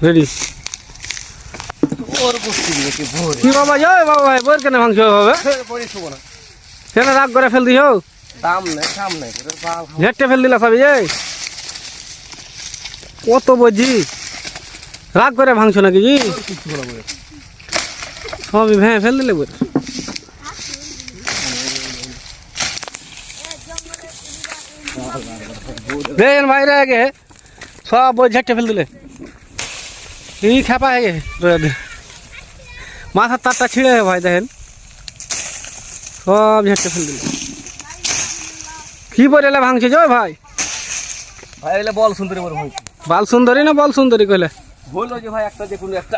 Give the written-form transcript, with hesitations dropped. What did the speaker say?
ready ওর বসছি কি ভোর কি বাবা যাও বাবা ভাই বোর কেন মাংস হবে পরে শুবো না কেন রাগ করে ফেল দিও দাম নাই কাম নাই করে বাল ঝেটে ফেল দিলা সবই এই কত বুঝি রাগ করে ভাঙছো নাকি জি কিছু হলো বলে সবই ভেঙে ফেল দিলে বলে দেখেন বাইরে আগে সব বই ঝেটে ফেল দিলে এই খেপা আগে মাথার তারটা ছিঁড়ে ভাই দেখেন সব ঝেটে ফেল দিলে কি বলে ভাঙছে যাও ভাই ভাই এলে বল সুন্দরী বড় ভাই বাল সুন্দরী না বল সুন্দরী কইলে হলো যে ভাই একটা দেখুন একটা